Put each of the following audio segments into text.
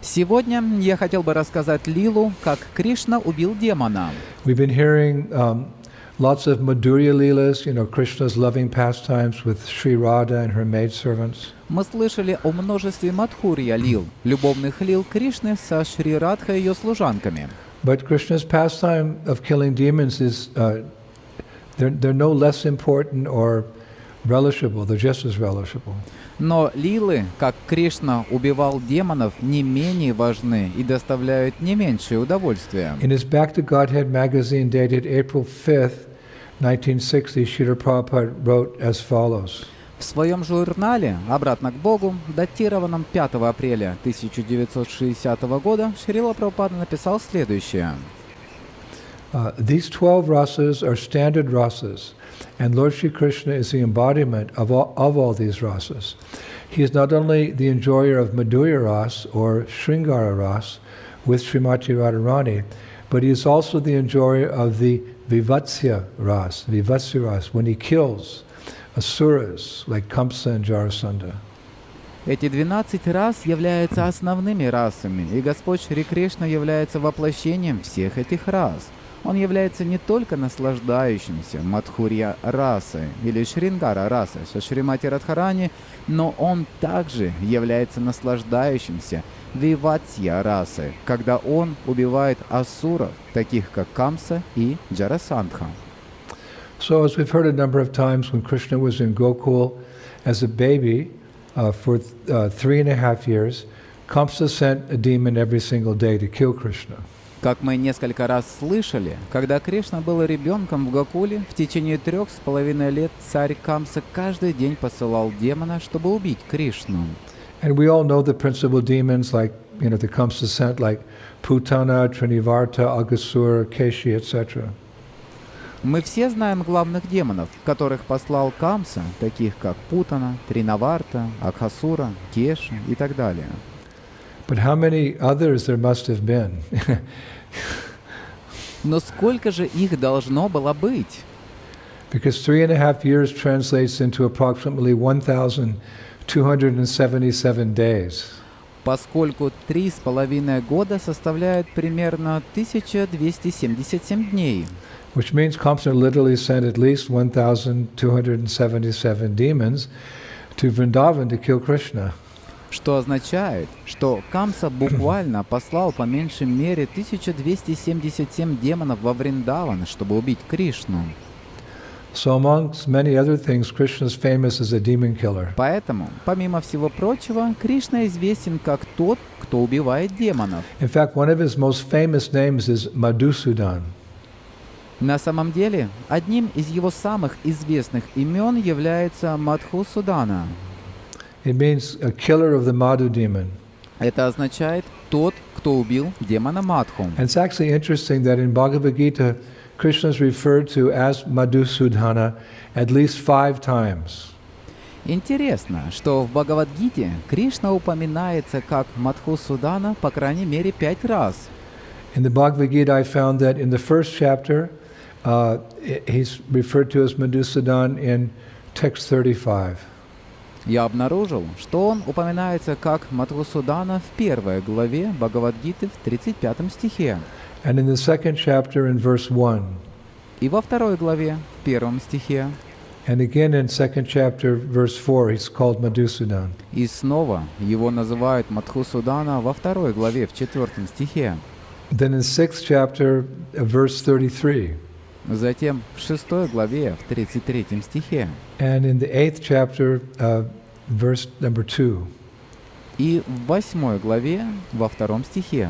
Сегодня я хотел бы рассказать лилу, как Кришна убил демона. We've been hearing lots of Madhurya Leelas, Krishna's loving pastimes with Sri Radha and her maidservants. Мы слышали о множестве мадхурья лил, любовных лил Кришны со Шри Радхой и ее служанками. But Krishna's pastime of killing demons is, they're no less important or relishable, they're just as relishable. Но лилы, как Кришна убивал демонов, не менее важны и доставляют не меньшее удовольствие. In his Back to Godhead magazine dated April 5th, 1960, Srila Prabhupada wrote as follows. В своем журнале «Обратно к Богу», датированном 5 апреля 1960 года, Шрила Прабхупада написал следующее. These 12 rasas are standard rasas, and Lord Shri Krishna is the embodiment of all these rasas. He is not only the enjoyer of Madhurya Ras or Sringara Ras with Srimati Radharani, but he is also the enjoyer of the Vivatsya Ras, when he kills asuras like Kamsa and Jarasandha. Эти 12 рас являются основными расами, и Господь Шри Кришна является воплощением всех этих рас. Он является не только наслаждающимся Мадхурья расой или Шрингара расой со Шримати Радхарани, но он также является наслаждающимся Виватья расой, когда он убивает асуров, таких как Камса и Джарасандха. So as we've heard a number of times, when Krishna was in Gokul as a baby for 3.5 years, Kamsa sent a demon every single day to kill Krishna. Как мы несколько раз слышали, когда Кришна был ребенком в Гокуле, в течение 3,5 лет царь Камса каждый день посылал демона, чтобы убить Кришну. And we all know the principal demons like, the Kamsa sent like Putana, Trinivarta, Aghasura, Keshi, etc. Мы все знаем главных демонов, которых послал Камса, таких как Путана, Тринаварта, Акхасура, Кеша и так далее. But how many others there must have been? Но сколько же их должно было быть? Because 3.5 years translates into approximately 1,277 days. Поскольку 3,5 года составляют примерно 1277 дней. Which means Kamsa literally sent at least 1,277 demons to Vrindavan to kill Krishna. Что означает, что Камса буквально послал по меньшей мере 1277 демонов во Вриндаван, чтобы убить Кришну. So amongst many other things, Krishna is famous as a demon killer. Поэтому, помимо всего прочего, Кришна известен как тот, кто убивает демонов. In fact, one of his most famous names is Madhusudan. На самом деле, одним из его самых известных имен является Мадхусудана. It means a killer of the Madhu demon. Это означает «тот, кто убил демона Мадху». And it's actually interesting that in Bhagavad Gita, Krishna is referred to as Madhusudana at least 5 times. Интересно, что в Бхагавад-гите Кришна упоминается как Мадхусудана по крайней мере 5 раз. In the Bhagavad Gita, I found that in the first chapter, he's referred to as Madhusudan in text 35. Я обнаружил, что он упоминается как Мадхусудана в 1 главе Бхагавад-гиты в 35 стихе. And in the second chapter in verse 1. И во 2 главе в 1 стихе. And again in second chapter verse 4, he's called Madhusudan. И снова его называют Мадхусудана во 2 главе в 4 стихе. Then in sixth chapter, verse 33. Затем в 6 главе в 33 стихе. And in the 8th chapter, verse number 2. И в 8 главе во 2 стихе.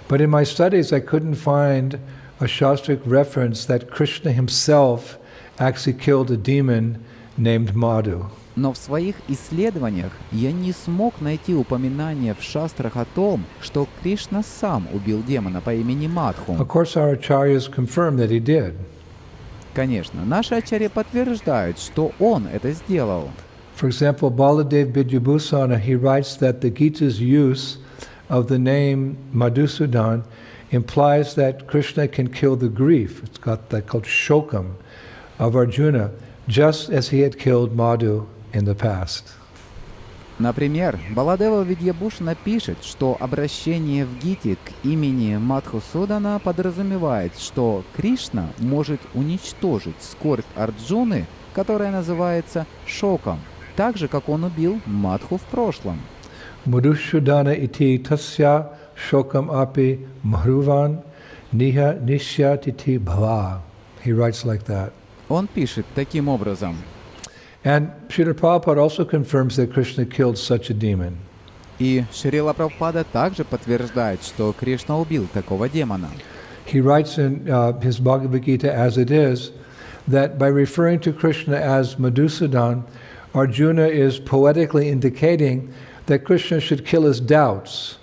But in my studies, I couldn't find a Shastric reference that Krishna himself actually killed a demon named Madhu. Но в своих исследованиях я не смог найти упоминание в шастрах о том, что Кришна сам убил демона по имени Мадху. Of course, our acharyas confirm that he did. Конечно, наши ачарьи подтверждают, что он это сделал. For example, Baladev Vidyabhusana, he writes that the Gita's use of the name Madhusudan implies that Krishna can kill the grief, it's got that called shokam, of Arjuna, just as he had killed Madhu in the past. Например, Баладева Видьябушана пишет, что обращение в Гите к имени Мадхусудана подразумевает, что Кришна может уничтожить скорбь Арджуны, которая называется шоком, так же, как он убил Мадху в прошлом. Madhusudana iti tasya shokam api mahruvan niha nishyatiti bhava. He writes like that. Он пишет таким образом. And Srila Prabhupada also confirms that Krishna killed such a demon. И Шрила Прабхупада также подтверждает, что Кришна убил такого демона. He writes in his Bhagavad Gita as it is, that by referring to Krishna as Madhusudan, Arjuna is poetically indicating that Krishna should kill his doubts,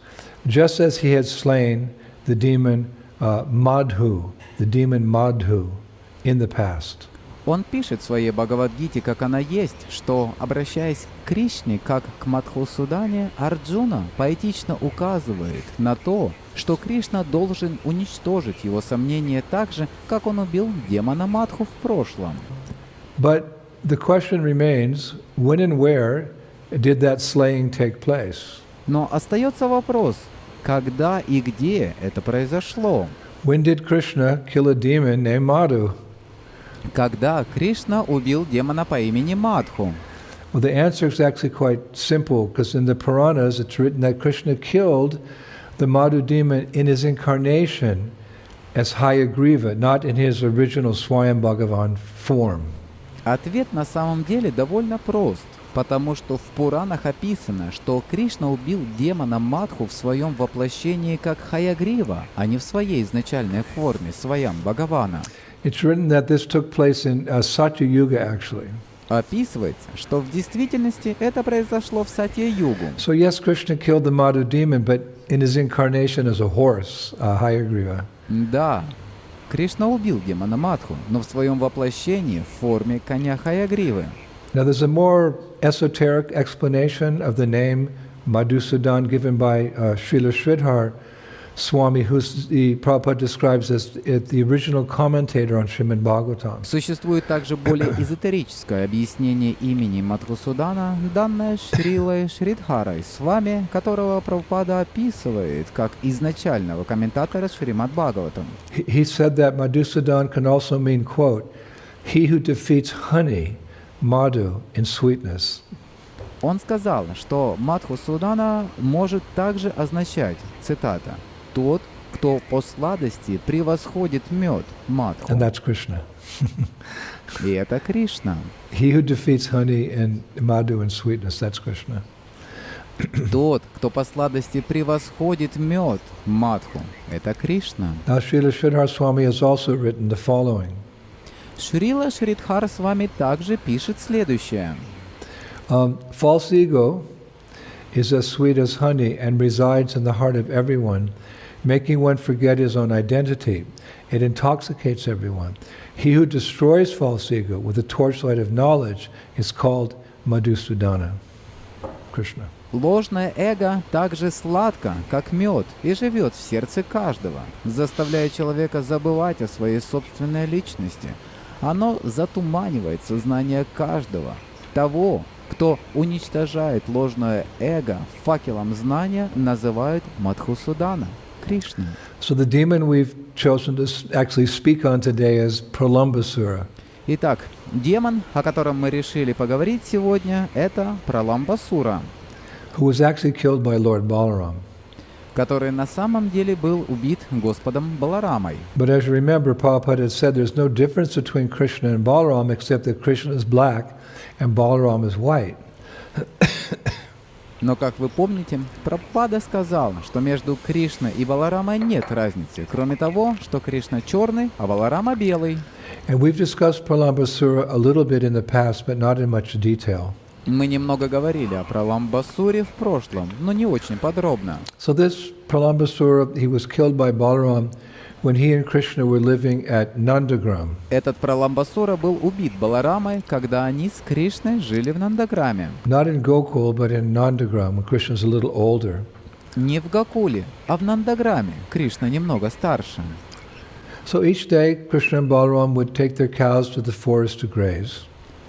just as he had slain the demon Madhu in the past. Он пишет в своей Бхагавад-гите, как она есть, что, обращаясь к Кришне как к Мадхусудане, Арджуна поэтично указывает на то, что Кришна должен уничтожить его сомнения так же, как он убил демона Мадху в прошлом. But the question remains, when and where did that slaying take place? Но остается вопрос, когда и где это произошло? When did Krishna kill a demon named Madhu? Когда Кришна убил демона по имени Мадху? Well, the answer is actually quite simple, because in the Puranas it's written that Krishna killed the Madhu demon in his incarnation as Hayagriva, not in his original Swayam Bhagavan form. Ответ на самом деле довольно прост, потому что в Пуранах описано, что Кришна убил демона Мадху в своем воплощении как Хаягрива, а не в своей изначальной форме, Сваям Бхагавана. It's written that this took place in Satya Yuga, actually. Описывается, что в действительности это произошло в Сатья-югу. So yes, Krishna killed the Madhu demon, but in his incarnation as a horse, Hayagriva. Да, Кришна убил демона Мадху, но в своем воплощении в форме коня Хаягривы. Now there's a more esoteric explanation of the name Madhusudan given by Srila Sridhar Swami, who the Prabhupada describes as the original commentator on Srimad Bhagavatam. Существует также более эзотерическое объяснение имени Мадхусудана, данное Шрилой Шридхарой Свами, которого Прабхупада описывает как изначального комментатора Шримад Бхагаватам. He said that Madhusudan can also mean, quote, he who defeats honey, madhu, in sweetness. Он сказал, что Мадхусудана может также означать, цитата, «тот, кто по сладости превосходит мед, Мадху». And that's Krishna. И это Кришна. He who defeats honey and madhu in sweetness, that's Krishna. Тот, кто по сладости превосходит мед, Мадху, это Кришна. Now Srila Sridhar Swami has also written the following. Шрила Шридхар с вами также пишет следующее. False ego is as sweet as honey and resides in the heart of everyone, making one forget his own identity. It intoxicates everyone. He who destroys false ego with the torchlight of knowledge is called Madhusudana. Krishna. Ложное эго так же сладко, как мед, и живет в сердце каждого, заставляя человека забывать о своей собственной личности. Оно затуманивает сознание каждого. Того, кто уничтожает ложное эго факелом знания, называют Мадхусудана, Кришной. So the demon we've chosen to actually speak on today is Pralambasura. Итак, демон, о котором мы решили поговорить сегодня, это Праламбасура, Who was actually killed by Lord Balaram. который на самом деле был убит Господом Баларамой. But as you remember, Prabhupada had said there's no difference between Krishna and Balaram except that Krishna is black and Balaram is white. Но, как вы помните, Прабхупада сказал, что между Кришной и Баларамой нет разницы, кроме того, что Кришна черный, а Баларама белый. And we've discussed Pralambasura a little bit in the past, but not in much detail. Мы немного говорили о Праламбасуре в прошлом, но не очень подробно. So this Pralambasura, he was killed by Balaram when he and Krishna were living at Nandagram. Этот Праламбасура был убит Баларамой, когда они с Кришной жили в Нандаграме. Not in Gokul, but in Nandagram, when Krishna's a little older. Не в Гокуле, а в Нандаграме. Кришна немного старше. So each day, Krishna and Balaram would take their cows to the forest to graze.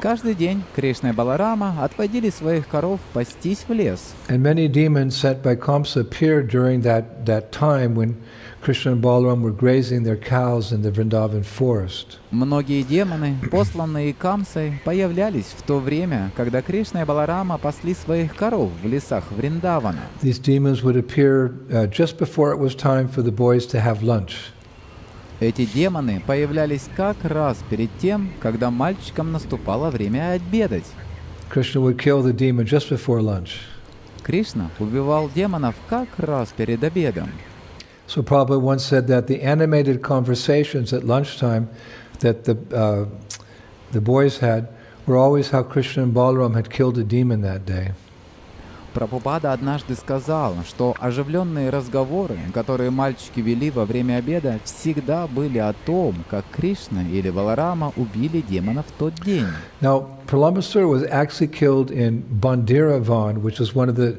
Каждый день Кришна и Баларама отводили своих коров пастись в лес. And many demons sent by Kamsa appeared during that time when Krishna and Balaram were grazing their cows in the Vrindavan forest. Многие демоны, посланные Камсой, появлялись в то время, когда Кришна и Баларама пасли своих коров в лесах Вриндавана. These demons would appear just before it was time for the boys to have lunch. Эти демоны появлялись как раз перед тем, когда мальчикам наступало время обедать. Krishna would kill the demon just before lunch. Кришна убивал демонов как раз перед обедом. So Prabhupada once said that the animated conversations at lunchtime that the boys had were always how Krishna and Balaram had killed a demon that day. Прабхупада однажды сказал, что оживленные разговоры, которые мальчики вели во время обеда, всегда были о том, как Кришна или Баларама убили демонов в тот день. Now, Pralambasura was actually killed in Bandiravan, which is one of the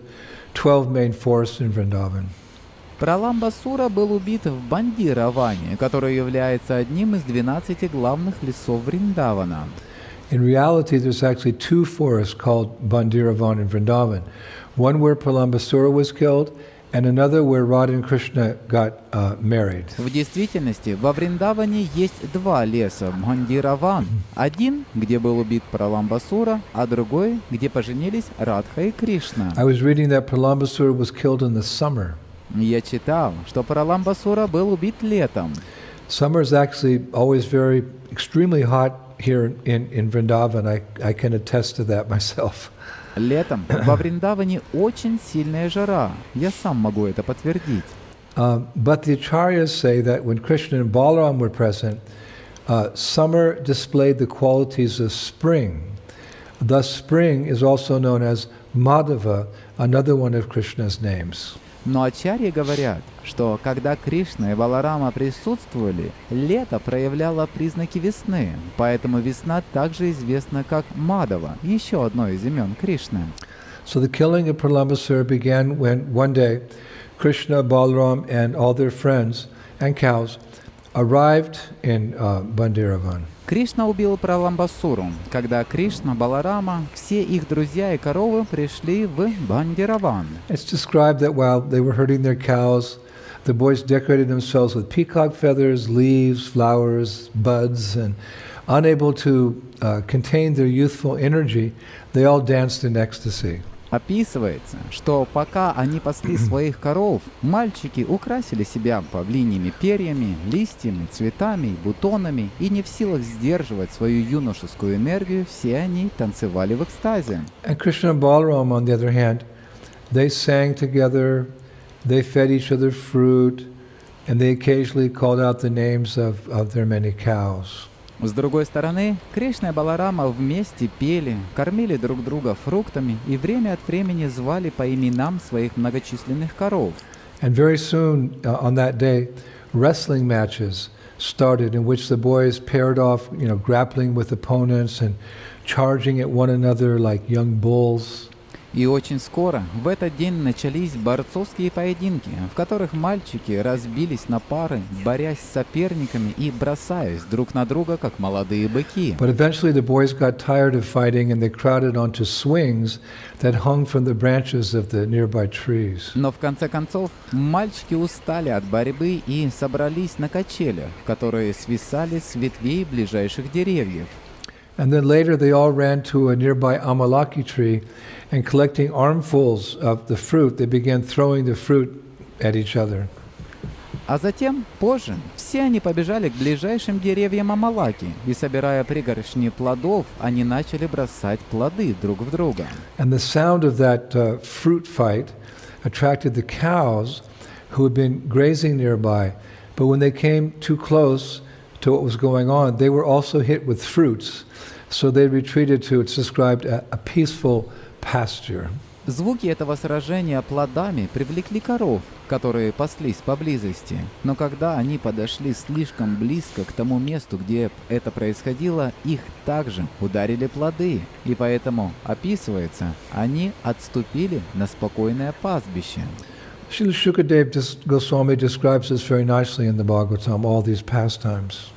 12 main forests in Vrindavan. Праламбасура был убит в Бандираване, который является одним из 12 главных лесов Вриндавана. In reality, there's actually two forests called Bandiravan and Vrindavan. One where Pralambasura was killed, and another where Radha and Krishna got married. В действительности, во Вриндаване есть два леса Бандираван. Один, где был убит Праламбасура, а другой, где поженились Радха и Кришна. I was reading that Pralambasura was killed in the summer. Я читал, что Праламбасура был убит летом. Summer is actually always extremely hot here in Vrindavan. I can attest to that myself. Летом во Вриндаване очень сильная жара. Я сам могу это подтвердить. But the acharyas say that when Krishna and Balaram were present, summer displayed the qualities of spring. Thus, spring is also known as Madhava, another one of Krishna's names. Но ачарьи говорят, что когда Кришна и Баларама присутствовали, лето проявляло признаки весны, поэтому весна также известна как Мадава, еще одно из имен Кришны. So the killing of Pralambasura began when one day Krishna, Balaram, and all their friends and cows arrived in Bandiravan. Кришна убил Праламбасуру, когда Кришна, Баларама, все их друзья и коровы пришли в Бандираван. It's described that while they were herding their cows, the boys decorated themselves with peacock feathers, leaves, flowers, buds, and unable to contain their youthful energy, they all danced in ecstasy. Описывается, что пока они пасли своих коров, мальчики украсили себя павлиньими перьями, листьями, цветами и бутонами, и не в силах сдерживать свою юношескую энергию, все они танцевали в экстазе. And Krishna and Balaram, on the other hand, they sang together, they fed each other fruit, and they occasionally called out the names of their many cows. С другой стороны, Кришна и Баларама вместе пели, кормили друг друга фруктами и время от времени звали по именам своих многочисленных коров. And very soon on that day, wrestling matches started in which the boys paired off, grappling with opponents and charging at one another like young bulls. И очень скоро в этот день начались борцовские поединки, в которых мальчики разбились на пары, борясь с соперниками и бросаясь друг на друга, как молодые быки. But eventually the boys got tired of fighting and they crowded onto swings that hung from the branches of the nearby trees. Но в конце концов мальчики устали от борьбы и собрались на качелях, которые свисали с ветвей ближайших деревьев. And then later they all ran to a nearby amalaki tree and collecting armfuls of the fruit, they began throwing the fruit at each other. А затем, позже, все они побежали к ближайшим деревьям Амалаки, и, собирая пригоршни плодов, они начали бросать плоды друг в друга. And the sound of that fruit fight attracted the cows who had been grazing nearby, but when they came too close to what was going on, they were also hit with fruits. So they retreated to, it's described, a peaceful pasture. Звуки этого сражения плодами привлекли коров, которые паслись поблизости. Но когда они подошли слишком близко к тому месту, где это происходило, их также ударили плоды. И поэтому, описывается, они отступили на спокойное пастбище. Srila Shukadev Goswami describes this very nicely in the Bhagavatam, all these pastimes.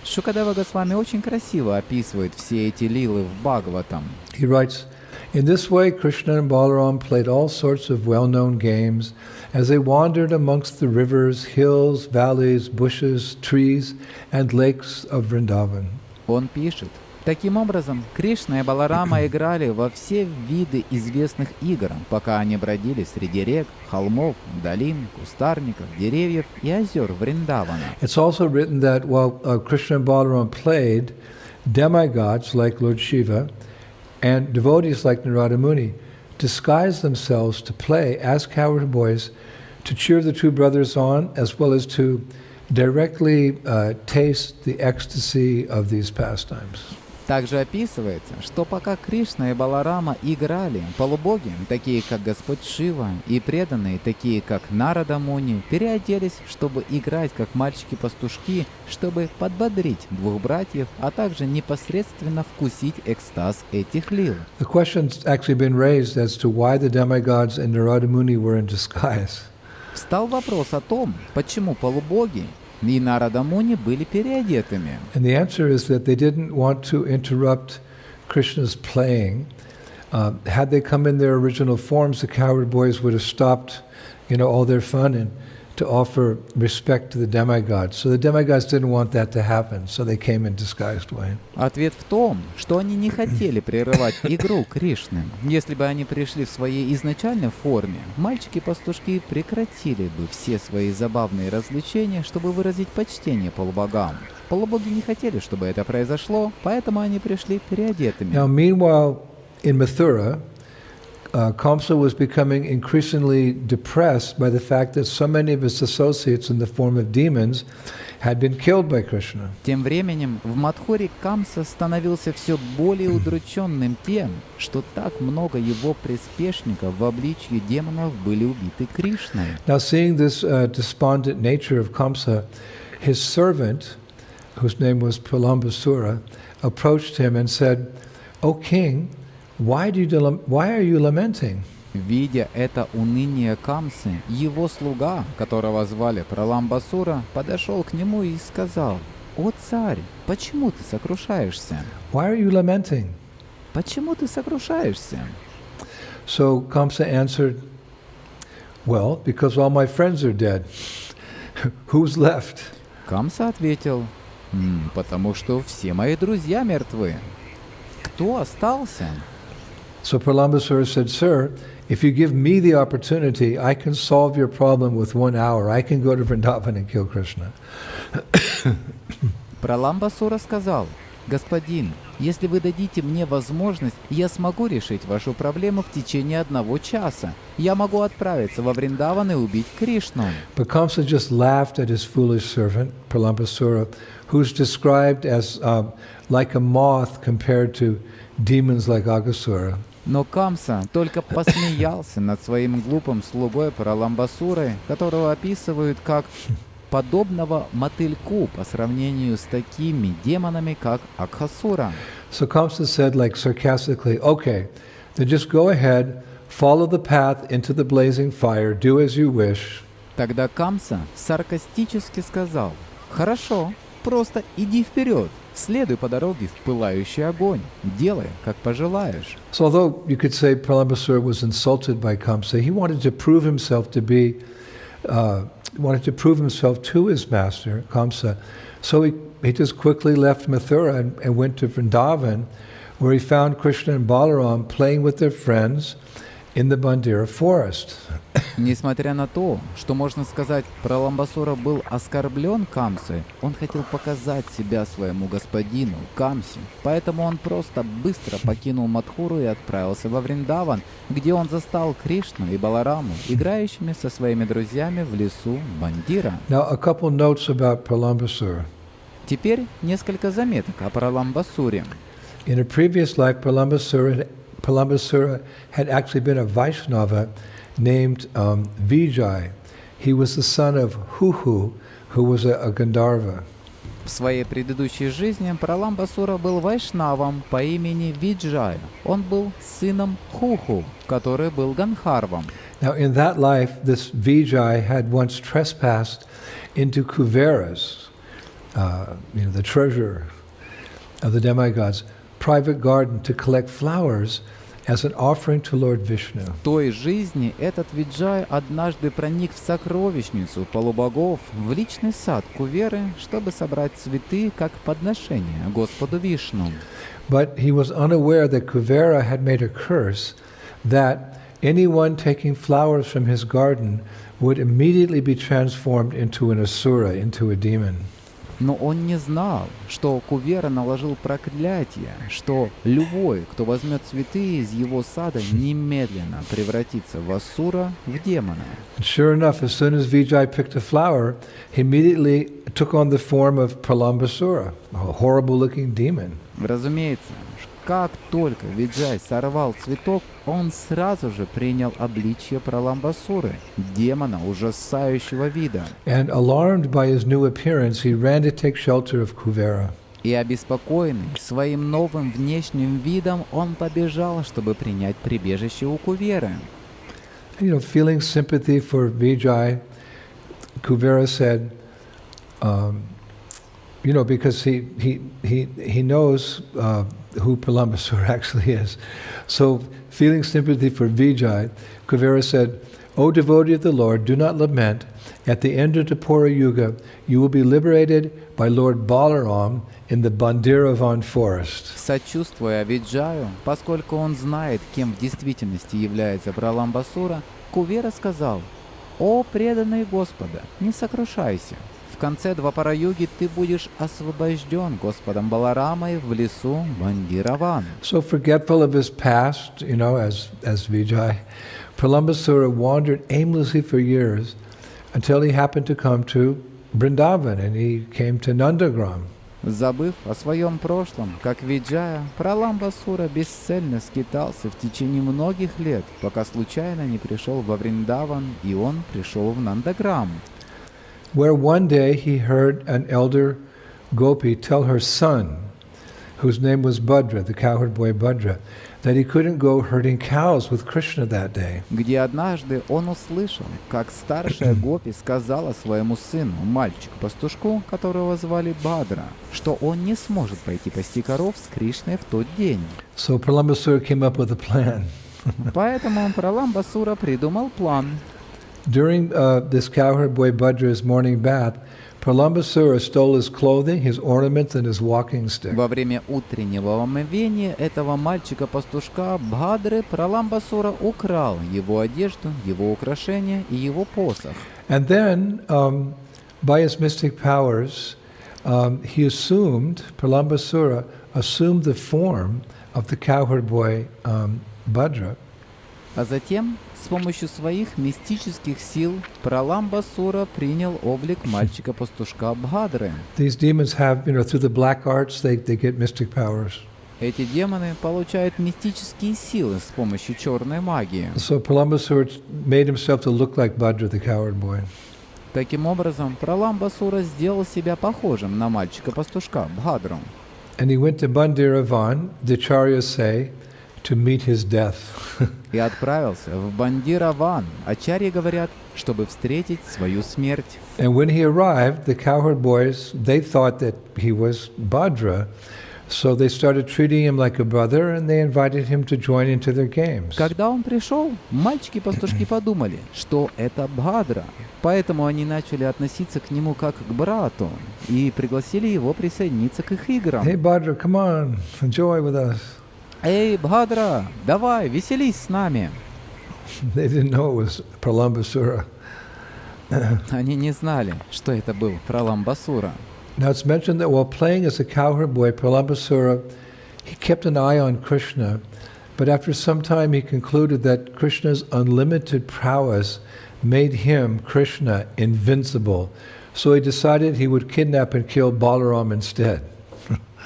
Шукадева Госвами очень красиво описывает все эти лилы в Бхагаватам. He writes, "In this way, Krishna and Balaram played all sorts of well-known games as they wandered amongst the rivers, hills, valleys, bushes, trees, and lakes of Vrindavan." Он пишет: таким образом, Кришна и Баларама играли во все виды известных игр, пока они бродили среди рек, холмов, долин, кустарников, деревьев и озер Вриндавана. It's also written that while Krishna and Balaram played, demigods like Lord Shiva and devotees like Narada Muni disguised themselves to play as cowherd boys to cheer the two brothers on, as well as to directly taste the ecstasy of these pastimes. Также описывается, что пока Кришна и Баларама играли, полубоги, такие как Господь Шива, и преданные, такие как Нарада Муни, переоделись, чтобы играть как мальчики-пастушки, чтобы подбодрить двух братьев, а также непосредственно вкусить экстаз этих лил. The question's actually been raised as to why the demigods and Narada Muni were in disguise. Встал вопрос о том, почему полубоги и Нарада Муни были переодетыми. And the answer is that they didn't want to interrupt Krishna's playing. Had they come in their original forms, the cowherd boys would have stopped, all their fun and to offer respect to the demigods. So the demigods didn't want that to happen, so they came in disguised way. Ответ в том, что они не хотели прерывать игру Кришны. Если бы они пришли в своей изначальной форме, мальчики-пастушки прекратили бы все свои забавные развлечения, чтобы выразить почтение полубогам. Полубоги не хотели, чтобы это произошло, поэтому они пришли переодетыми. Now, meanwhile, in Mathura, Kamsa was becoming increasingly depressed by the fact that so many of his associates in the form of demons had been killed by Krishna. Тем временем в Мадхуре Камса становился все более удрученным тем, что так много его приспешников в обличье демонов были убиты Кришной. Now, seeing this despondent nature of Kamsa, his servant, whose name was Pralambasura, approached him and said, "O king, why are you lamenting?" Видя это уныние Камсы, его слуга, которого звали Праламбасура, подошел к нему и сказал: «О царь, почему ты сокрушаешься? Why are you lamenting? Почему ты сокрушаешься?» So Kamsa answered, "Well, because all my friends are dead. Who's left?" Камса ответил: «Потому что все мои друзья мертвы. Кто остался?» So Pralambasura said, "Sir, if you give me the opportunity, I can solve your problem with 1 hour. I can go to Vrindavan and kill Krishna." Праламбасура сказал: «Господин, если вы дадите мне возможность, я смогу решить вашу проблему в течение 1 часа. Я могу отправиться во Вриндаван и убить Кришну». But Kamsa just laughed at his foolish servant, Pralambasura, who's described as like a moth compared to demons like Aghasura. Но Камса только посмеялся над своим глупым слугой Праламбасурой, которого описывают как подобного мотыльку по сравнению с такими демонами, как Акхасура. So Kamsa said, like sarcastically, "Okay, then just go ahead, follow the path into the blazing fire, do as you wish." Тогда Камса саркастически сказал: «Хорошо, просто иди вперед, следуй по дороге в пылающий огонь, делай, как пожелаешь». So although you could say Pralambasura was insulted by Kamsa, he wanted to prove himself to be, to his master, Kamsa. So he just quickly left Mathura and went to Vrindavan, where he found Krishna and Balaram playing with their friends in the Bandira forest. Несмотря на то, что, можно сказать, Праламбасура был оскорблен Камсой, он хотел показать себя своему господину, Камсе, поэтому он просто быстро покинул Мадхуру и отправился во Вриндаван, где он застал Кришну и Балараму, играющими со своими друзьями в лесу Бандира. Now, a couple notes about Pralambasura. Теперь несколько заметок о Праламбасуре. In a previous life, Pralambasura had actually been a Vaishnava named Vijay. He was the son of Huhu, who was a Gandharva. В своей предыдущей жизни Праламбасура был вайшнавом по имени Виджай. Он был сыном Хуху, который был Ганхарвом. Now, in that life, this Vijay had once trespassed into Kuveras, the treasure of the demigods, private garden to collect flowers as an offering to Lord Vishnu. В той жизни этот Виджай однажды проник в сокровищницу полубогов в личный сад Куверы, чтобы собрать цветы как подношение Господу Вишну. But he was unaware that Kuvera had made a curse that anyone taking flowers from his garden would immediately be transformed into an asura, into a demon. Но он не знал, что Кувера наложил проклятие, что любой, кто возьмет цветы из его сада, немедленно превратится в асура, в демона. And sure enough, as soon as Vijay picked a flower, he immediately took on the form of Pralambasura, a horrible-looking demon. Разумеется, как только Виджай сорвал цветок, он сразу же принял обличье Праламбасуры, демона ужасающего вида. And alarmed by his new appearance, he ran to take shelter of Kuvera. И обеспокоенный своим новым внешним видом, он побежал, чтобы принять прибежище у Куверы. Feeling sympathy for Vijay, Kuvera said, because he knows who Pralambasura actually is. So, feeling sympathy for Vijay, Kuvera said, "O devotee of the Lord, do not lament. At the end of the Pura Yuga, you will be liberated by Lord Balaram in the Bandiravan forest." Сочувствуя Виджаю, поскольку он знает, кем в действительности является Праламбасура, Кувера сказал: «О преданный Господа, не сокрушайся. В конце Двапара-юги ты будешь освобожден Господом Баларамой в лесу Бандираван». So forgetful of his past, as Vijay, Pralambasura wandered aimlessly for years until he happened to come to Vrindavan and he came to Nandagram. Забыв о своем прошлом, как Виджая, Праламбасура бесцельно скитался в течение многих лет, пока случайно не пришел во Вриндаван, и он пришел в Нандаграм. Where one day he heard an elder gopi tell her son, whose name was Bhadra, the cowherd boy Bhadra, that he couldn't go herding cows with Krishna that day. Где однажды он услышал, как старшая гопи сказала своему сыну, мальчику-пастушку, которого звали Бадра, что он не сможет пойти пасти коров с Кришной в тот день. So Pralambasura came up with a plan. Поэтому Праламбасура придумал план. During this cowherd boy Bhadra's morning bath, Pralambasura stole his clothing, his ornaments, and his walking stick. Во время утреннего омовения этого мальчика-пастушка Бхадры Праламбасура украл его одежду, его украшения и его посох. And then, by his mystic powers, Pralambasura assumed the form of the cowherd boy Bhadra. А затем, с помощью своих мистических сил, Праламбасура принял облик мальчика-пастушка Бхадры. These demons have, through the black arts, they get mystic powers. Эти демоны получают мистические силы с помощью черной магии. So Pralambasura made himself to look like Bhadra, the cowherd boy. Таким образом, Праламбасура сделал себя похожим на мальчика-пастушка Бхадру. And he went to Bandiravan, the acharyas say, to meet his death. И отправился в Бандираван, ачарьи говорят, чтобы встретить свою смерть. And when he arrived, the cowherd boys, they thought that he was Bhadra, so they started treating him like a brother and they invited him to join into their games. Когда он пришел, мальчики-пастушки подумали, что это Бхадра, поэтому они начали относиться к нему как к брату и пригласили его присоединиться к их играм. Hey Bhadra, come on, enjoy with us. «Эй, Бхадра, давай, веселись с нами!» They didn't know it was Pralambasura. Они не знали, что это был Праламбасура. Now it's mentioned that while playing as a cowherd boy, Pralambasura, he kept an eye on Krishna, but after some time he concluded that Krishna's unlimited prowess made him, Krishna, invincible. So he decided he would kidnap and kill Balaram instead.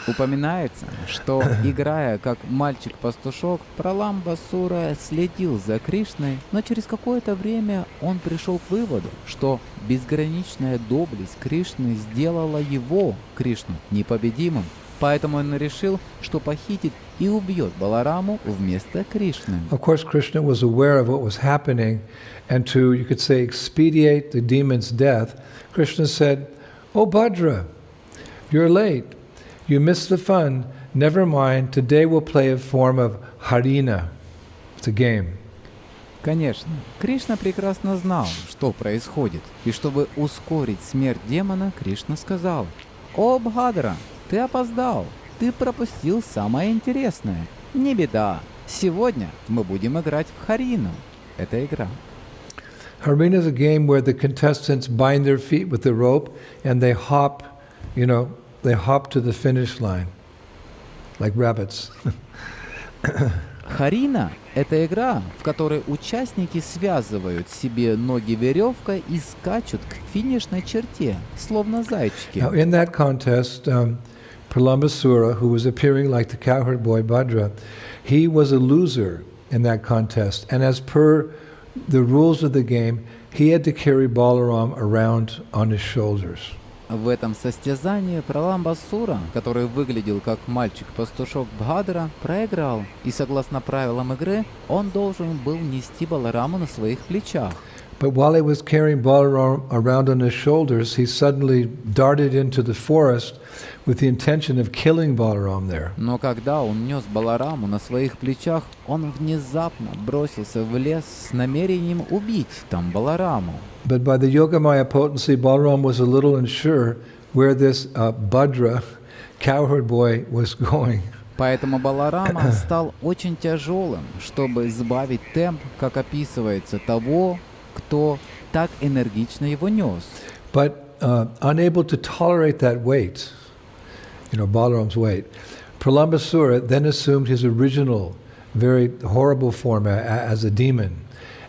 Упоминается, что, играя как мальчик-пастушок, Праламбасура следил за Кришной, но через какое-то время он пришел к выводу, что безграничная доблесть Кришны сделала его, Кришну, непобедимым. Поэтому он решил, что похитит и убьет Балараму вместо Кришны. Of course, Krishna was aware of what was happening, and to, you could say, expedite the demon's death, Krishna said, "Oh Bhadra, You're late. You missed the fun. Never mind. Today we'll play a form of harina. It's a game. Конечно, Кришна прекрасно знал, что происходит, и чтобы ускорить смерть демона, Кришна сказал: «О, Бхадра, ты опоздал, ты пропустил самое интересное. Не беда, сегодня мы будем играть в харину». Это игра. Harina is a game where the contestants bind their feet with the rope and they hop, they hop to the finish line, like rabbits. Харина – это игра, в которой участники связывают себе ноги веревкой и скачут к финишной черте, словно зайчики. Now, in that contest, Pralambasura, who was appearing like the cowherd boy Bhadra, he was a loser in that contest. And as per the rules of the game, he had to carry Balaram around on his shoulders. В этом состязании Праламбасура, который выглядел как мальчик-пастушок Бхадра, проиграл, и согласно правилам игры, он должен был нести Балараму на своих плечах. But while he was carrying Balaram around on his shoulders, he suddenly darted into the forest with the intention of killing Balaram there. Но когда он нес Балараму на своих плечах, он внезапно бросился в лес с намерением убить там Балараму. But by the Yogamaya potency, Balaram was a little unsure where this Bhadra, cowherd boy, was going. Поэтому Баларама стал очень тяжелым, чтобы сбавить темп, как описывается, того, кто так энергично его нес. But unable to tolerate that weight, Balaram's weight, Pralambasura then assumed his original, very horrible form as a demon.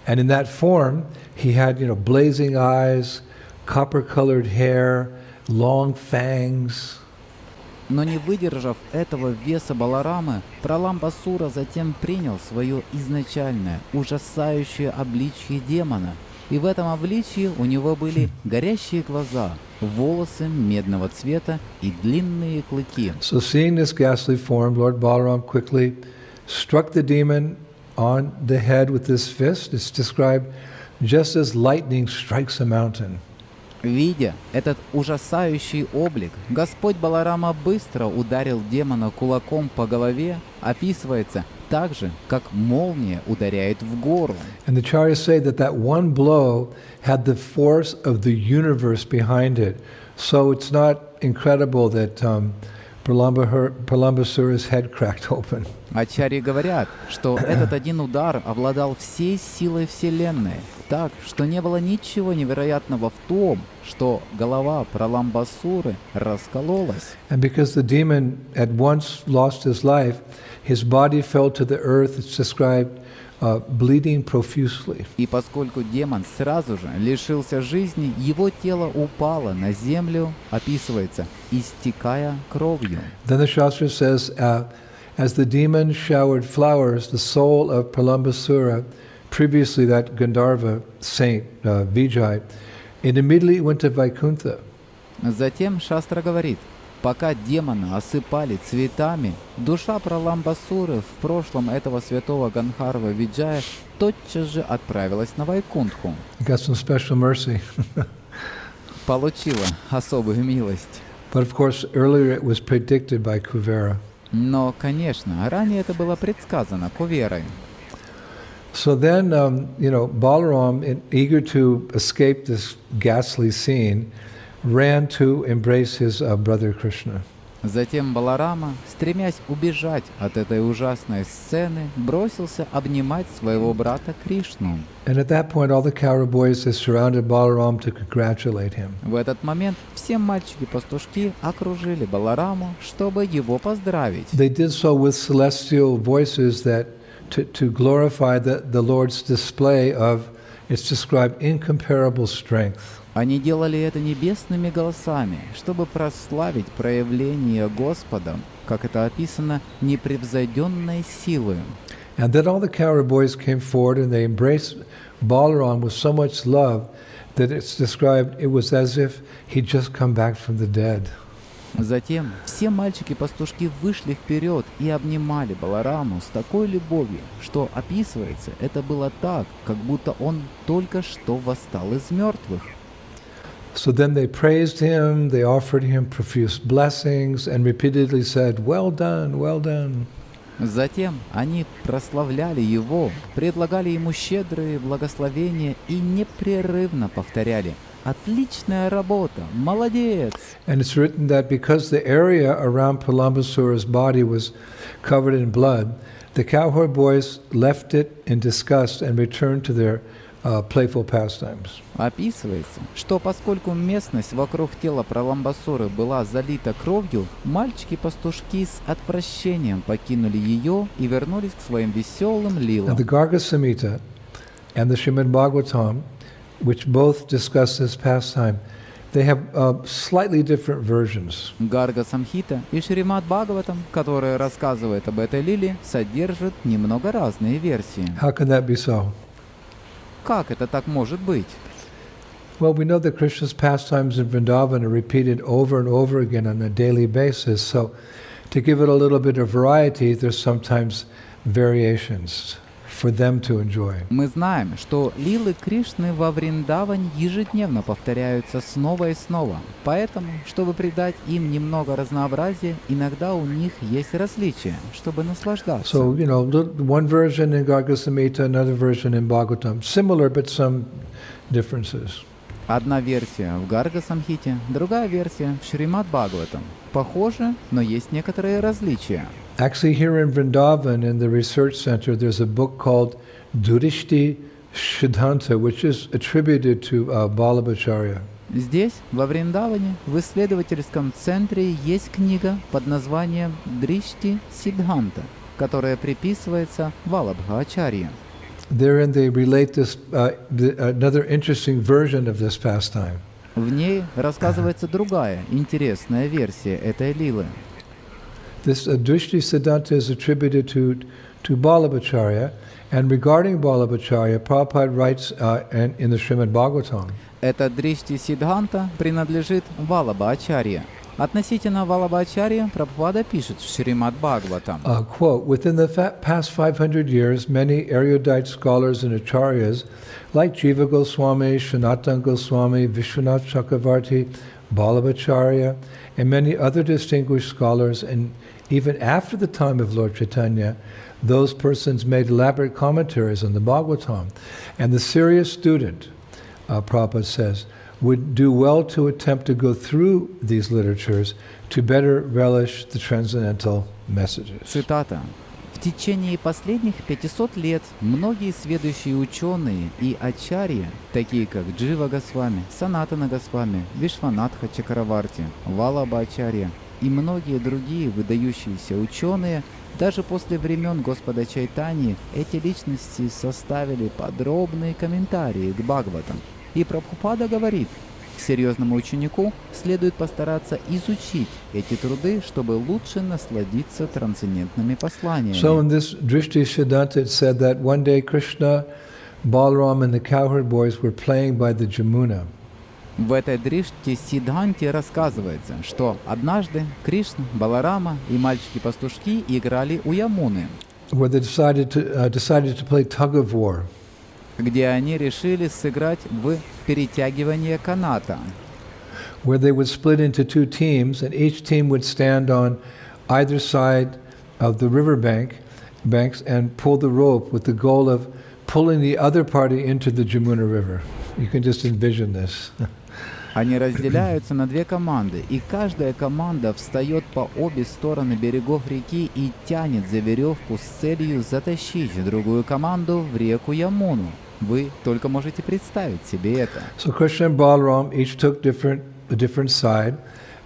And in that form, he had, blazing eyes, copper-colored hair, long fangs. Но не выдержав этого веса Баларамы, Праламбасура затем принял свое изначальное, ужасающее обличье демона. И в этом обличье у него были горящие глаза, волосы медного цвета и длинные клыки. So seeing this ghastly form, Lord Balaram quickly struck the demon on the head with his fist. It's described just as lightning strikes a mountain. Видя этот ужасающий облик, Господь Баларама быстро ударил демона кулаком по голове, описывается так же, как молния ударяет в гору. And the Acharyas say that one blow had the force of the universe behind it. So it's not incredible that Pralambasura's head cracked open. Ачарьи говорят, что этот один удар обладал всей силой Вселенной, так, что не было ничего невероятного в том, что голова Праламбасуры раскололась. And because the demon at once lost his life, his body fell to the earth. It's described bleeding profusely. И поскольку демон сразу же лишился жизни, его тело упало на землю, описывается, истекая кровью. Then the Shastra says, as the demon showered flowers, the soul of Pralambasura, previously that Gandharva saint, Vijay, it immediately went to Vaikuntha. Затем Шастра говорит, пока демона осыпали цветами, душа Праламбасуры в прошлом этого святого Гандхарва Виджая тотчас же отправилась на Вайкунтху. Got some special mercy. Получила особую милость. But of course, earlier it was predicted by Kuvera. Но, конечно, ранее это было предсказано Куверой. So then, Balaram, eager to escape this ghastly scene, ran to embrace his brother Krishna. Затем Баларама, стремясь убежать от этой ужасной сцены, бросился обнимать своего брата Кришну. And at that point, all the cowherd boys surrounded Balaram to congratulate him. В этот момент все мальчики-пастушки окружили Балараму, чтобы его поздравить. They did so with celestial voices that to glorify the Lord's display of, it's described, incomparable strength. Они делали это небесными голосами, чтобы прославить проявление Господа, как это описано, непревзойденной силой. And then all the cowherd boys came forward and they embraced Balaram with so much love that it's described it was as if he'd just come back from the dead. Затем все мальчики-пастушки вышли вперед и обнимали Балараму с такой любовью, что, описывается, это было так, как будто он только что восстал из мертвых. So then they praised him, they offered him profuse blessings, and repeatedly said, "Well done, well done." Затем они прославляли его, предлагали ему щедрые благословения и непрерывно повторяли: «Отличная работа! Молодец!» And it's written that because the area around Palambasura's body was covered in blood, the cowherd boys left it in disgust and returned to their playful pastimes. Описывается, что поскольку местность вокруг тела Праламбасуры была залита кровью, мальчики-пастушки с отвращением покинули ее и вернулись к своим веселым Now лилам. the Garga Samhita and the Srimad Bhagavatam, which both discuss this pastime, they have slightly different versions. Гарга Самхита и Шримад Бхагаватам, которые рассказывают об этой лиле, содержат немного разные версии. How can that be so? Как это так может быть? Well, we know that Krishna's pastimes in Vrindavan are repeated over and over again on a daily basis, so to give it a little bit of variety, there's sometimes variations for them to enjoy. Мы знаем, что лилы Кришны во Вриндаване ежедневно повторяются снова и снова. Поэтому, чтобы придать им немного разнообразия, иногда у них есть различия, чтобы наслаждаться. So, one version in Garga Samhita, another version in Bhagavatam, similar but some differences. Одна версия в Гарга Самхите, другая версия в Шримад Бхагаватам. Похоже, но есть некоторые различия. Actually, here in Vrindavan, in the research center, there's a book called Durishti Siddhanta, which is attributed to Vallabhacharya. Здесь, во Вриндаване, в исследовательском центре есть книга под названием «Дришти Сиддханта», которая приписывается Валабха-ачарье. Therein they relate this, another interesting version of this pastime. В ней рассказывается другая, интересная версия этой лилы. This Drishti Siddhanta is attributed to Vallabhacharya, and regarding Vallabhacharya, Prabhupada writes in the Srimad Bhagavatam. Эта Дришти Сиддханта принадлежит Валабха-ачарье. Относительно Валабха-ачарья Прабхупада пишет в Шримад Бхагаватам. Quote, within the past 500 years, many erudite scholars and acharyas, like Jiva Goswami, Sanatana Goswami, Vishwanath Chakravarti, Vallabhacharya, and many other distinguished scholars, and even after the time of Lord Chaitanya, those persons made elaborate commentaries on the Bhagavatam. And the serious student, Prabhupada says, would do well to attempt to go through these literatures to better relish the transcendental messages. Цитата. В течение последних 500 лет многие сведущие ученые и ачарьи, такие как Джива Госвами, Санатана Госвами, Вишванатха Чакраварти, Валабха-ачарья и многие другие выдающиеся ученые, даже после времен Господа Чайтаньи, эти личности составили подробные комментарии к Бхагаватам. И Прабхупада говорит, к серьезному ученику следует постараться изучить эти труды, чтобы лучше насладиться трансцендентными посланиями. So in this Drishti Siddhanta it said that one day Krishna, Balaram and the cowherd boys were playing by the Jamuna. В этой Дришти Сиддханте рассказывается, что однажды Кришна, Баларама и мальчики-пастушки играли у Ямуны, Where they decided to play tug of war. где они решили сыграть в перетягивание каната, Where they would split into two teams, and each team would stand on either side of the banks and pull the rope with the goal of pulling the other party into the Jamuna River. You can just envision this. Они разделяются на две команды, и каждая команда встает по обе стороны берегов реки и тянет за веревку с целью затащить другую команду в реку Ямуну. Вы только можете представить себе это. So Krishna and Balaram each took a different side,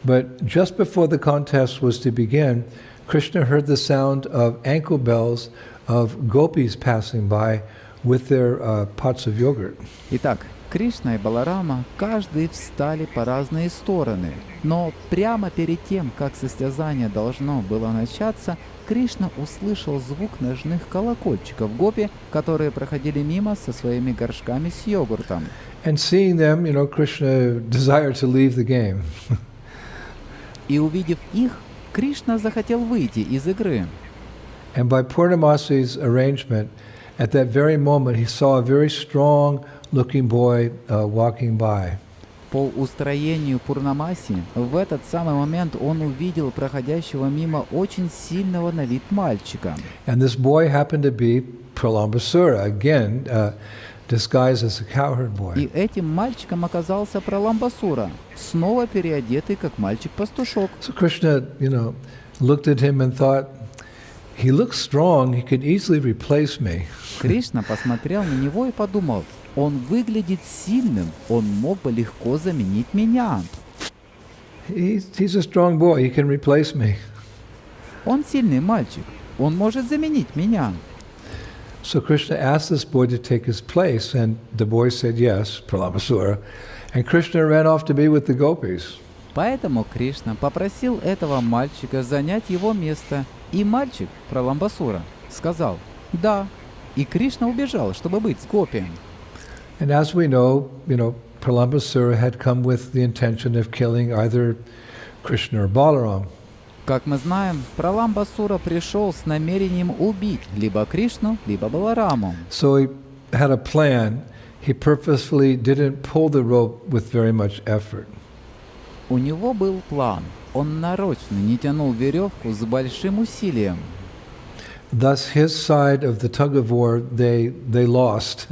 but just before the contest was to begin, Krishna heard the sound of ankle bells of gopis passing by with their pots of yogurt. Итак, Кришна и Баларама каждый встали по разные стороны, но прямо перед тем, как состязание должно было начаться, Кришна услышал звук ножных колокольчиков гопи, которые проходили мимо со своими горшками с йогуртом. And seeing them, Krishna desired to leave the game. И увидев их, Кришна захотел выйти из игры. And by Purnamasi's arrangement, at that very moment he saw a very strong looking boy walking by. По устроению Пурнамаси в этот самый момент он увидел проходящего мимо очень сильного на вид мальчика. And this boy happened to be Pralambasura, again, disguised as a cowherd boy. И этим мальчиком оказался Праламбасура, снова переодетый как мальчик-пастушок. So Krishna, looked at him and thought, he looks strong, he could easily replace me. Кришна посмотрел на него и подумал, он выглядит сильным, он мог бы легко заменить меня. He's a strong boy, he can replace me. Он сильный мальчик, он может заменить меня. So Krishna asked this boy to take his place, and the boy said yes, Pralambasura, and Krishna ran off to be with the gopis. Поэтому Кришна попросил этого мальчика занять его место, и мальчик, Праламбасура, сказал «да», и Кришна убежал, чтобы быть с гопи. And as we know, Pralambasura had come with the intention of killing either Krishna or Balaram. Как мы знаем, Праламбасура пришел с намерением убить либо Кришну, либо Балараму. So he had a plan. He purposefully didn't pull the rope with very much effort. У него был план. Он нарочно не тянул веревку с большим усилием. Thus, his side of the tug of war, they lost.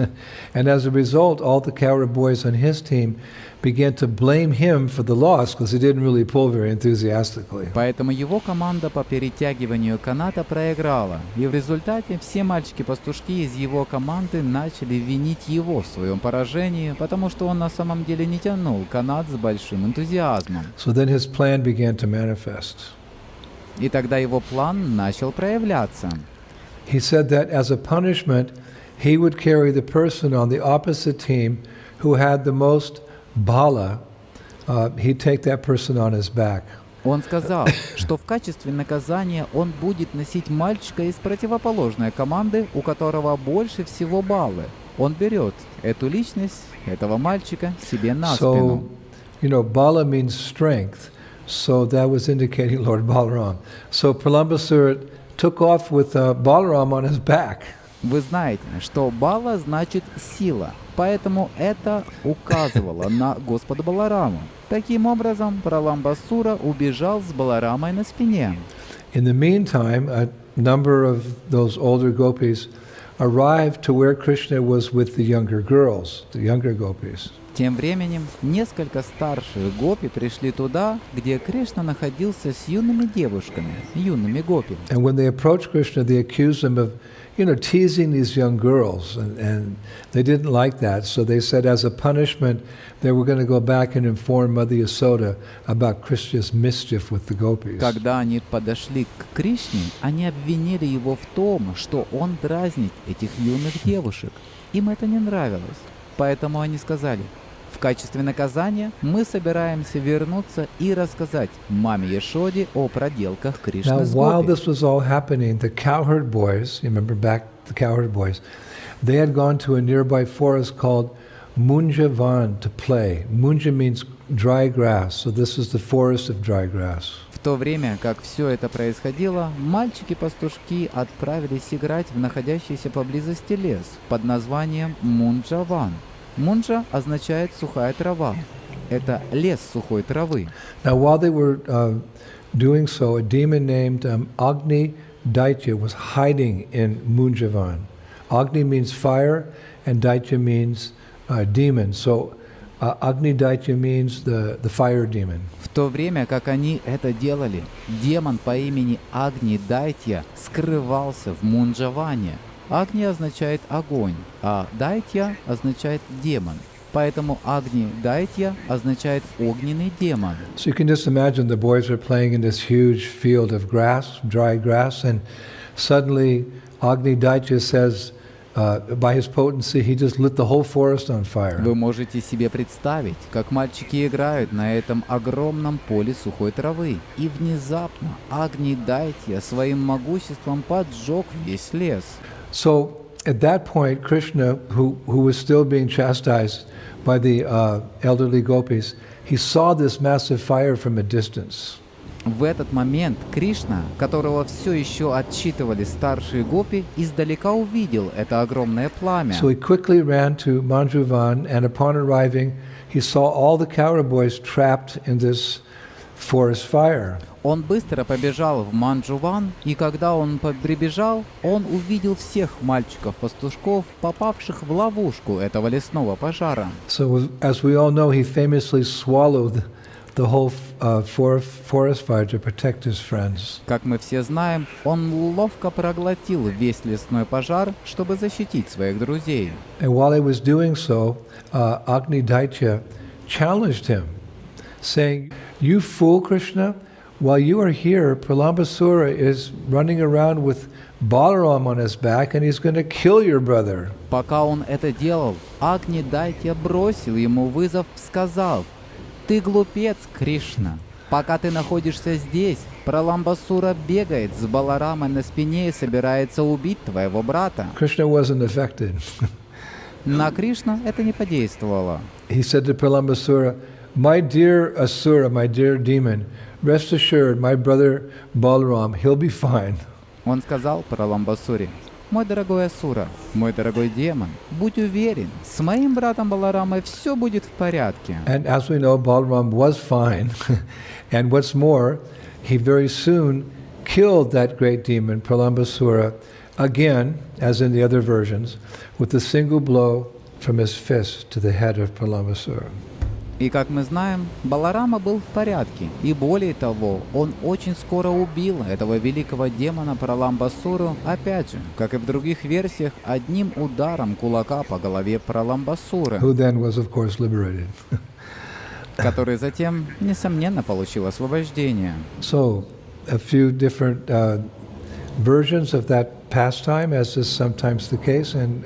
And as a result, all the cowherd boys on his team began to blame him for the loss because he didn't really pull very enthusiastically. Поэтому его команда по перетягиванию каната проиграла. И в результате все мальчики-пастушки из его команды начали винить его в своем поражении, потому что он на самом деле не тянул канат с большим энтузиазмом. So then his plan began to manifest. И тогда его план начал проявляться. He said that as a punishment, he would carry the person on the opposite team who had the most bala. He'd take that person on his back. Он сказал, что в качестве наказания он будет носить мальчика из противоположной команды, у которого больше всего баллы. Он берет эту личность, этого мальчика, себе на спину. So, bala means strength. So that was indicating Lord Balaram. So Pralambasura took off with Balaram on his back. Вы знаете, что бала значит сила, поэтому это указывало на Господа Балараму. Таким образом, Праламбасура убежал с Баларамой на спине. In the meantime, a number of those older gopis arrived to where Krishna was with the younger girls, the younger gopis. Тем временем, несколько старших гопи пришли туда, где Кришна находился с юными девушками, юными гопи. And when they approached Krishna, they accused him of, teasing these young girls, and they didn't like that. So they said, as a punishment, they were going to go back and inform Mother Yasoda about Krishna's mischief with the gopis. Когда они подошли к Кришне, они обвинили его в том, что он дразнит этих юных девушек. Им это не нравилось, поэтому они сказали: в качестве наказания мы собираемся вернуться и рассказать маме Яшоде о проделках Кришны с Now, while гопи. this was all happening, the cowherd boys, you remember back the cowherd boys, they had gone to a nearby forest called Munjavan to play. Munja means dry grass, so this is the forest of dry grass. В то время, как все это происходило, мальчики-пастушки отправились играть в находящийся поблизости лес под названием Мунджаван. Мунджа означает «сухая трава». Это лес сухой травы. Now, while they were doing so, a demon named Agni Daitya was hiding in Munjavan. Agni means fire, and Daitya means demon. So, Agni Daitya means the fire demon. В то время, как они это делали, демон по имени Агни Дайтья скрывался в Мунджаване. Агни означает огонь, а Дайтья означает демон. Поэтому Агни Дайтья означает огненный демон. So you can just imagine the boys are playing in this huge field of grass, dry grass, and suddenly Agni Daitya says, by his potency, he just lit the whole forest on fire. Вы можете себе представить, как мальчики играют на этом огромном поле сухой травы. И внезапно Агни Дайтья своим могуществом поджег весь лес. So at that point, Krishna, who was still being chastised by the elderly gopis, he saw this massive fire from a distance. В этот момент Кришна, которого все еще отчитывали старшие гопи, издалека увидел это огромное пламя. So he quickly ran to Manjuvan, and upon arriving, he he saw all the cowherd boys trapped in this forest fire. Он быстро побежал в Манджуван, и когда он прибежал, он увидел всех мальчиков-пастушков, попавших в ловушку этого лесного пожара. So as we all know, he famously swallowed the whole forest fire to protect his friends. Как мы все знаем, он ловко проглотил весь лесной пожар, чтобы защитить своих друзей. And while he was doing so, Agni Daitya challenged him, saying, "You fool, Krishna! While you are here, Pralambasura is running around with Balaram on his back, and he's going to kill your brother." Пока он это делал, Агни Дайтья бросил ему вызов, сказав: «Ты глупец, Кришна! Пока ты находишься здесь, Праламбасура бегает с Баларамой на спине и собирается убить твоего брата». Krishna wasn't affected. На Кришну это не подействовало. He said to Pralambasura, "My dear Asura, my dear demon, rest assured, my brother Balaram, he'll be fine." Он сказал Праламбасуре: «Мой дорогой Асура, мой дорогой демон, будь уверен, с моим братом Баларамой все будет в порядке». And as we know, Balaram was fine. And what's more, he very soon killed that great demon, Pralambasura, again, as in the other versions, with a single blow from his fist to the head of Pralambasura. И как мы знаем, Баларама был в порядке, и более того, он очень скоро убил этого великого демона Праламбасуру, опять же, как и в других версиях, одним ударом кулака по голове Праламбасуры, Who then was, of course, liberated. который затем, несомненно, получил освобождение. So, a few different versions of that pastime, as is sometimes the case in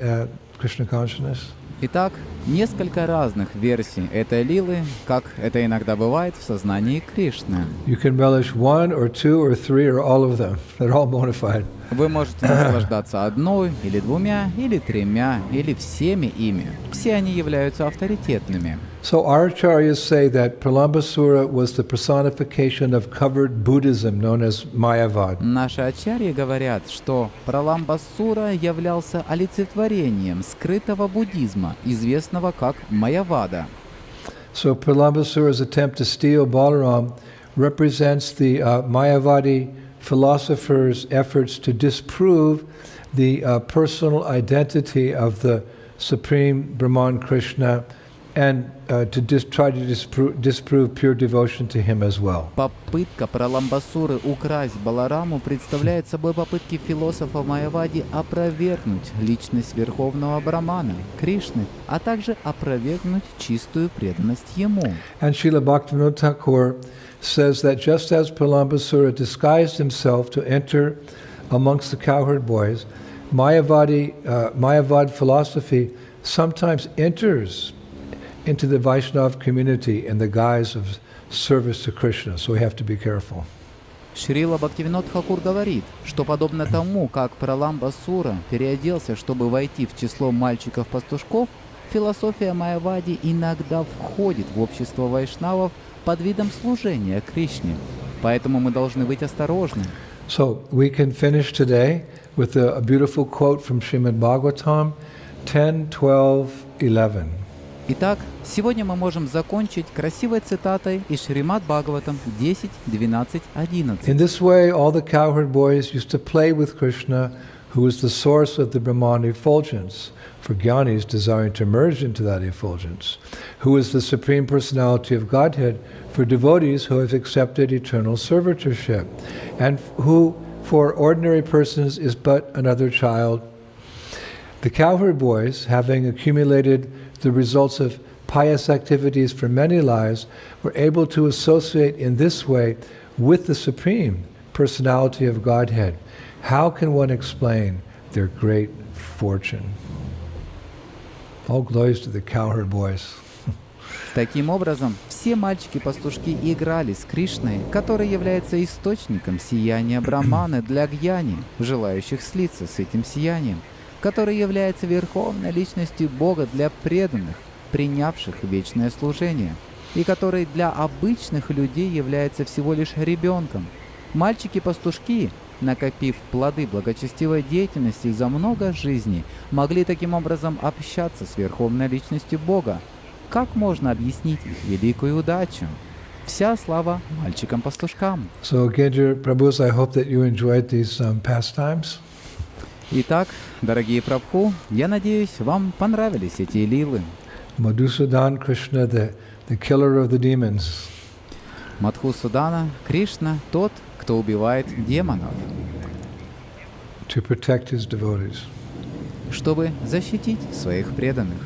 Krishna consciousness. Итак, несколько разных версий этой лилы, как это иногда бывает в сознании Кришны. You can relish one or two or three or all of them. They're all bona fide. Вы можете наслаждаться одной, или двумя, или тремя, или всеми ими. Все они являются авторитетными. So our acharyas say that Pralambasura was the personification of covered Buddhism known as Mayavad. Наши ачарьи говорят, что Праламбасура являлся олицетворением скрытого буддизма, известного как Майявада. So Pralambasura's attempt to steal Balaram represents the Mayavadi philosophers' efforts to disprove the personal identity of the Supreme Brahman Krishna and try to disprove pure devotion to him as well. Попытка Праламбасуры украсть Балараму представляет собой попытки философа Майявади опровергнуть личность Верховного Брамана, Кришны, а также опровергнуть чистую преданность ему. And Srila Bhaktivinoda Thakur says that just as Pralambasura disguised himself to enter amongst the cowherd boys, Mayavad philosophy sometimes enters into the Vaishnava community in the guise of service to Krishna, so we have to be careful. Шрила Бхактивинод Тхакур говорит, что подобно тому, как Праламбасура переоделся, чтобы войти в число мальчиков-пастушков, философия Майявади иногда входит в общество вайшнавов под видом служения Кришне. Поэтому мы должны быть осторожны. So we can finish today with a beautiful quote from Srimad Bhagavatam 10:12:11. Итак, сегодня мы можем закончить красивой цитатой из Шримад Бхагаватам 10:12:11. In this way, all the cowherd boys used to play with Krishna, who is the source of the Brahman effulgence, for jnanis desiring to merge into that effulgence, who is the Supreme Personality of Godhead, for devotees who have accepted eternal servitorship, and who, for ordinary persons, is but another child. The cowherd boys, having accumulated the results of pious activities for many lives, were able to associate in this way with the Supreme Personality of Godhead. How can one explain their great fortune? All glories to the cowherd boys. Таким образом, все мальчики-пастушки играли с Кришной, который является источником сияния Браманы для гьяни, желающих слиться с этим сиянием, который является верховной личностью Бога для преданных, принявших вечное служение, и который для обычных людей является всего лишь ребенком. Мальчики-пастушки, накопив плоды благочестивой деятельности за много жизней, могли таким образом общаться с верховной личностью Бога. Как можно объяснить их великую удачу? Вся слава мальчикам-пастушкам. So again, dear Prabhus, I hope that you enjoyed these pastimes. Итак, дорогие Прабху, я надеюсь, вам понравились эти лилы. Madhusudan Krishna, the killer of the demons. Мадхусудана, Кришна, тот, кто убивает демонов, To protect his devotees. чтобы защитить своих преданных.